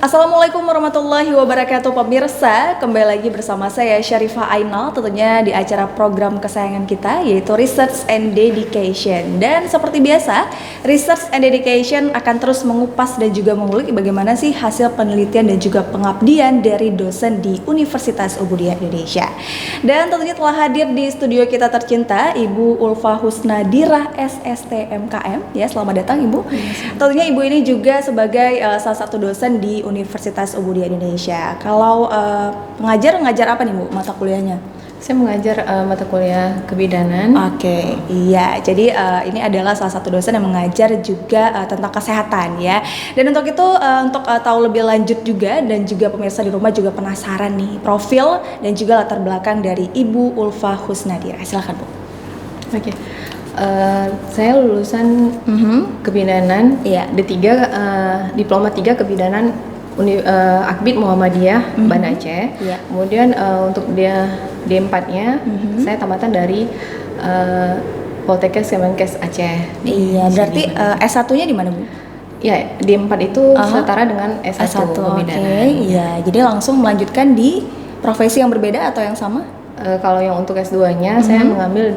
Assalamualaikum warahmatullahi wabarakatuh pemirsa. Kembali lagi bersama saya Syarifah Ainal, tentunya di acara program kesayangan kita yaitu Research and Dedication. Dan seperti biasa, Research and Dedication akan terus mengupas dan juga mengulik bagaimana sih hasil penelitian dan juga pengabdian dari dosen di Universitas Ubudiyah Indonesia. Dan tentunya telah hadir di studio kita tercinta Ibu Ulfa Husnadirah SST MKM. Ya, selamat datang Ibu. Tentunya Ibu ini juga sebagai salah satu dosen di Universitas Ubudiyah Indonesia. Kalau ngajar apa nih Bu mata kuliahnya? Saya mengajar mata kuliah kebidanan. Oke, iya. Jadi ini adalah salah satu dosen yang mengajar juga tentang kesehatan ya. Dan untuk itu untuk tahu lebih lanjut juga dan juga pemirsa di rumah juga penasaran nih profil dan juga latar belakang dari Ibu Ulfa Husnadirah. Silakan Bu. Oke. Saya lulusan kebidanan, Iya. D3, diploma 3 kebidanan Akbid Muhammadiyah Banda Aceh. Iya. Kemudian untuk dia D4-nya saya tamatan dari Poltekkes Kemenkes Aceh. Iya, berarti S1-nya di mana Bu? Ya, D4 itu setara dengan S1 kebidanan. Oke, iya. Jadi langsung melanjutkan di profesi yang berbeda atau yang sama? Kalau yang untuk S2-nya saya mengambil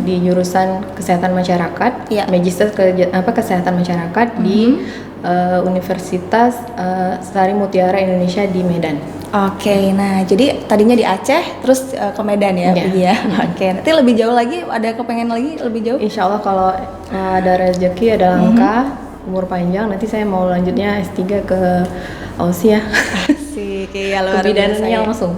di jurusan Kesehatan Masyarakat, Iya. Magister Kesehatan Masyarakat di Universitas Sari Mutiara Indonesia di Medan. Oke, nah jadi tadinya di Aceh, terus ke Medan ya, Iya. pergi ya. Oke, nanti lebih jauh lagi, ada kepengen lagi lebih jauh? Insya Allah kalau ada rezeki, ada langkah, umur panjang, nanti saya mau lanjutnya S3 ke Aussie ya. Asik, iya luar biasa Kebidanannya ya. langsung.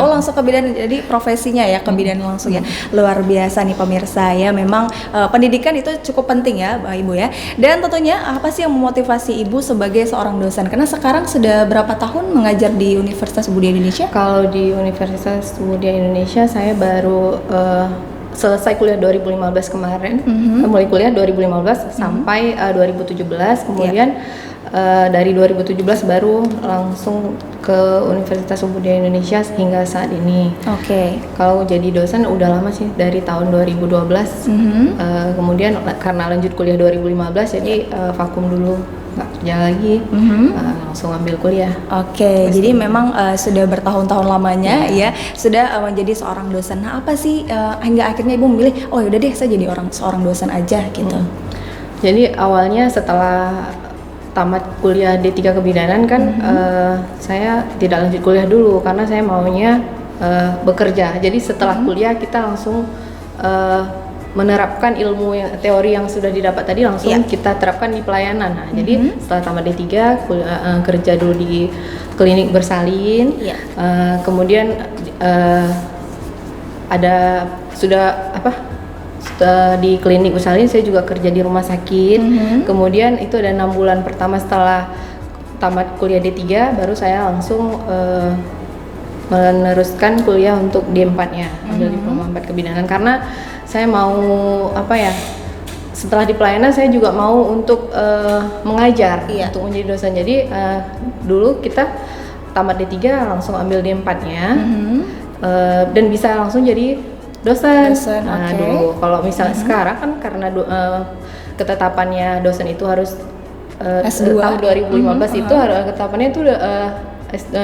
Oh langsung kebidanan, jadi profesinya ya kebidanan langsung ya. Luar biasa nih pemirsa ya, memang pendidikan itu cukup penting ya Mbak Ibu ya. Dan tentunya apa sih yang memotivasi Ibu sebagai seorang dosen? Karena sekarang sudah berapa tahun mengajar di Universitas Ubudiyah Indonesia? Kalau di Universitas Ubudiyah Indonesia saya baru selesai kuliah 2015 kemarin, mulai kuliah 2015 sampai 2017, kemudian dari 2017 baru langsung ke Universitas Ubudiyah Indonesia hingga saat ini. Oke. Kalau jadi dosen udah lama sih, dari tahun 2012. Kemudian karena lanjut kuliah 2015 jadi vakum dulu, nggak kerja lagi, langsung ambil kuliah. Oke, jadi memang sudah bertahun-tahun lamanya ya sudah menjadi seorang dosen. Nah, apa sih hingga akhirnya Ibu memilih, oh yaudah deh saya jadi seorang dosen aja gitu. Jadi awalnya setelah tamat kuliah D3 kebidanan kan saya tidak lanjut kuliah dulu karena saya maunya bekerja. Jadi setelah kuliah kita langsung menerapkan ilmu teori yang sudah didapat tadi langsung kita terapkan di pelayanan. Nah, jadi setelah tamat D3 kerja dulu di klinik bersalin. Kemudian di klinik bersalin saya juga kerja di rumah sakit. Kemudian itu ada 6 bulan pertama setelah tamat kuliah D3 baru saya langsung meneruskan kuliah untuk D4-nya, ambil diploma 4 kebidanan karena saya mau setelah di pelayanan saya juga mau untuk mengajar, untuk menjadi dosen. Jadi dulu kita tamat D3 langsung ambil D4-nya dan bisa langsung jadi dosen. Nah, dulu kalau misalnya sekarang kan karena ketetapannya dosen itu harus S2. tahun 2015 itu ketetapannya itu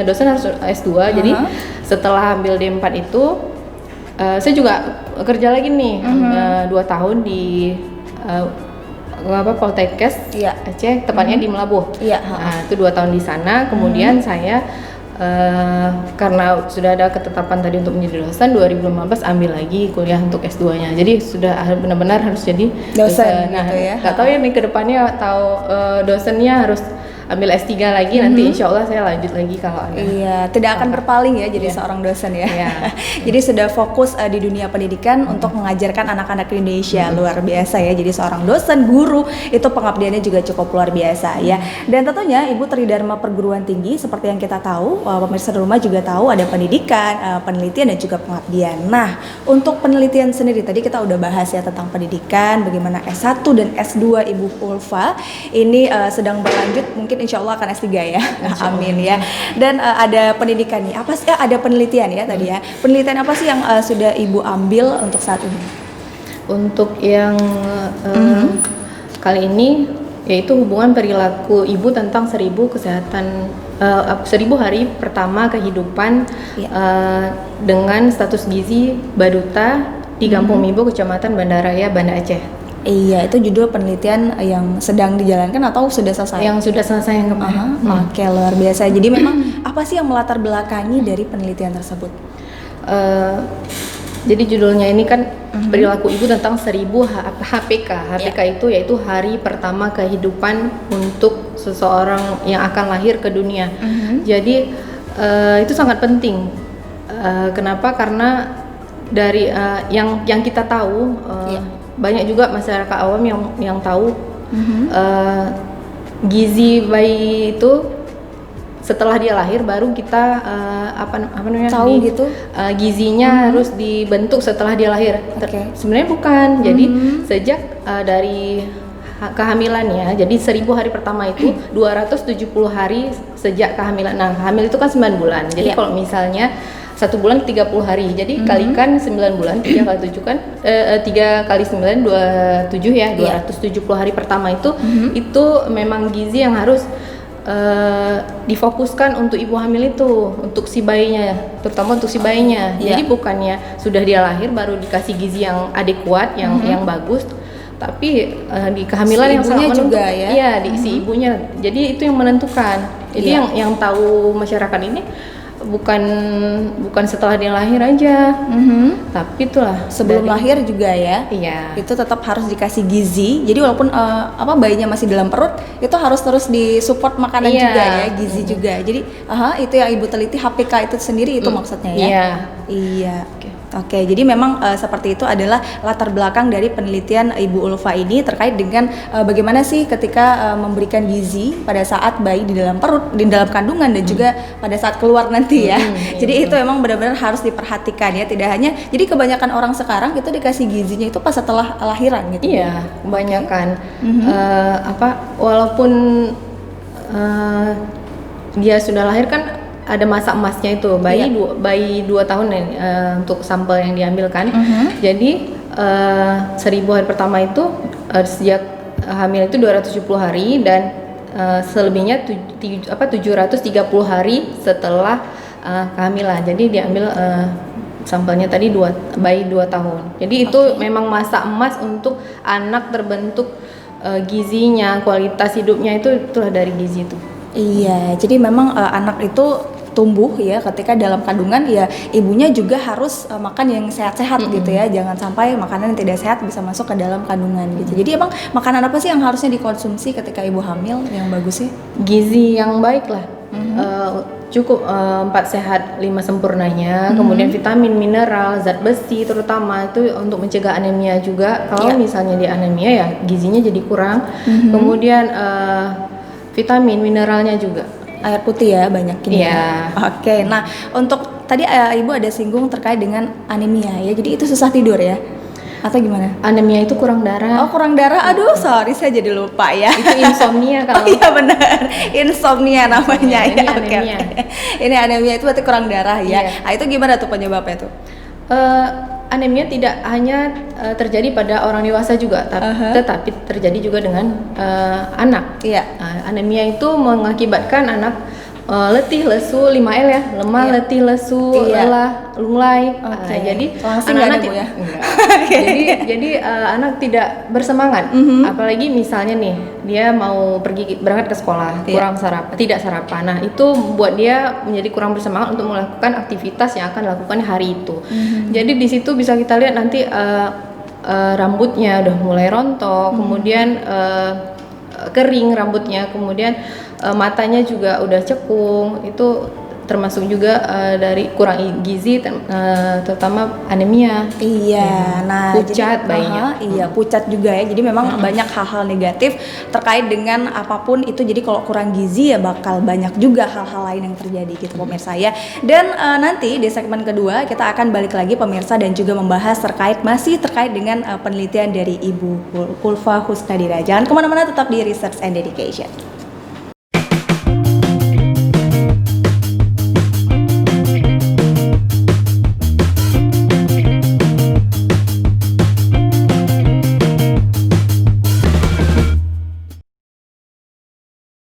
dosen harus S2. Jadi setelah ambil D4 itu saya juga kerja lagi nih 2 tahun di Poltekkes Aceh, tepatnya di Melabuh. Nah, itu 2 tahun di sana. Kemudian saya karena sudah ada ketetapan tadi untuk menjadi dosen, 2015 ambil lagi kuliah untuk S2-nya. Jadi sudah benar-benar harus jadi dosen. Nah, gitu ya. nggak tahu ya nih ke depannya atau dosennya harus ambil S3 lagi, nanti insya Allah saya lanjut lagi kalau ada. Iya, tidak akan berpaling ya jadi seorang dosen ya. Jadi sudah fokus di dunia pendidikan untuk mengajarkan anak-anak Indonesia. Luar biasa ya, jadi seorang dosen, guru, itu pengabdiannya juga cukup luar biasa ya. Dan tentunya Ibu Tridharma Perguruan Tinggi seperti yang kita tahu, pemirsa di rumah juga tahu ada pendidikan, penelitian dan juga pengabdian. Nah, untuk penelitian sendiri tadi kita udah bahas ya tentang pendidikan, bagaimana S1 dan S2 Ibu Ulfa ini sedang berlanjut, mungkin insya Allah akan S3 ya. Amin ya. Dan ada pendidikan nih, apa sih ada penelitian ya tadi ya. Penelitian apa sih yang sudah Ibu ambil untuk saat ini? Untuk yang kali ini yaitu hubungan perilaku ibu tentang 1000 hari pertama kehidupan dengan status gizi Baduta di Kampung Mibo, Kecamatan Banda Raya, Banda Aceh. Iya, itu judul penelitian yang sedang dijalankan atau sudah selesai? Yang sudah selesai yang kemarin. Oke, luar biasa. Jadi memang apa sih yang melatar belakangi dari penelitian tersebut? Jadi judulnya ini kan perilaku ibu tentang 1000 HPK. HPK itu yaitu hari pertama kehidupan untuk seseorang yang akan lahir ke dunia. Jadi itu sangat penting. Kenapa? Karena dari yang kita tahu banyak juga masyarakat awam yang tahu gizi bayi itu setelah dia lahir baru kita apa namanya tahu gitu gizinya harus dibentuk setelah dia lahir. Sebenarnya bukan. Jadi sejak dari kehamilannya, jadi 1000 hari pertama itu 270 hari sejak kehamilan. Nah, hamil itu kan 9 bulan. Jadi kalau misalnya 1 bulan 30 hari, jadi kalikan 9 bulan, 3 kali 7 kan 3 kali 9 27 ya, 270 hari pertama itu itu memang gizi yang harus difokuskan untuk ibu hamil itu, untuk si bayinya, terutama untuk si bayinya. Jadi bukannya sudah dia lahir baru dikasih gizi yang adekuat, yang bagus, tapi di kehamilan si yang sangat menentukan juga ya. Iya, si ibunya. Jadi itu yang menentukan. Jadi yang tahu masyarakat ini bukan setelah dia lahir aja, tapi itulah sebelum lahir juga ya. Iya. Itu tetap harus dikasih gizi. Jadi walaupun bayinya masih dalam perut, itu harus terus disupport makanan juga ya, gizi juga. Jadi itu yang ibu teliti HPK itu sendiri itu maksudnya ya. Iya. Oke, jadi memang seperti itu adalah latar belakang dari penelitian Ibu Ulfa ini terkait dengan bagaimana sih ketika memberikan gizi pada saat bayi di dalam perut, di dalam kandungan dan juga pada saat keluar nanti ya. Jadi itu memang benar-benar harus diperhatikan ya, tidak hanya. Jadi kebanyakan orang sekarang itu dikasih gizinya itu pas setelah lahiran gitu. Iya, kebanyakan. Walaupun dia sudah lahir kan ada masa emasnya itu bayi 2 tahun untuk sampel yang diambil kan. Jadi 1000 hari pertama itu sejak hamil itu 270 hari dan selebihnya 730 hari setelah kehamilan. Jadi diambil sampelnya tadi bayi 2 tahun. Jadi itu memang masa emas untuk anak terbentuk gizinya, kualitas hidupnya itulah dari gizi itu. Iya, jadi memang anak itu tumbuh ya ketika dalam kandungan ya, ibunya juga harus makan yang sehat-sehat gitu ya, jangan sampai makanan yang tidak sehat bisa masuk ke dalam kandungan gitu. Jadi emang makanan apa sih yang harusnya dikonsumsi ketika ibu hamil yang bagus sih? Gizi yang baik lah, cukup 4 sehat 5 sempurnanya, kemudian vitamin, mineral, zat besi terutama itu untuk mencegah anemia juga. Kalau misalnya dia anemia ya gizinya jadi kurang, kemudian vitamin, mineralnya juga. Air putih ya banyakin ya. Oke, nah untuk tadi ibu ada singgung terkait dengan anemia ya, jadi itu susah tidur ya? Atau gimana? Anemia itu kurang darah. Oh kurang darah, aduh sorry saya jadi lupa ya. Itu insomnia kalau. Oh iya benar, insomnia namanya ini ya. anemia. Ini anemia itu berarti kurang darah ya. Nah itu gimana tuh penyebabnya tuh? Anemia tidak hanya terjadi pada orang dewasa juga, tetapi terjadi juga dengan anak. Anemia itu mengakibatkan anak letih, lesu, 5L ya, lemah, letih, lesu, lelah, lunglai. Jadi anak-anak jadi anak tidak bersemangat. Apalagi misalnya nih dia mau berangkat ke sekolah, kurang tidak sarapan. Nah itu buat dia menjadi kurang bersemangat untuk melakukan aktivitas yang akan dilakukan hari itu. Jadi di situ bisa kita lihat nanti rambutnya udah mulai rontok, kemudian kering rambutnya, kemudian matanya juga udah cekung. Itu termasuk juga dari kurang gizi, terutama anemia. Nah pucat bayinya. Pucat juga ya. Jadi memang banyak hal-hal negatif terkait dengan apapun itu. Jadi kalau kurang gizi ya bakal banyak juga hal-hal lain yang terjadi gitu pemirsa ya. Dan nanti di segmen kedua kita akan balik lagi pemirsa dan juga membahas masih terkait dengan penelitian dari Ibu Ulfa Husnadira. Jangan kemana-mana, tetap di Research and Dedication.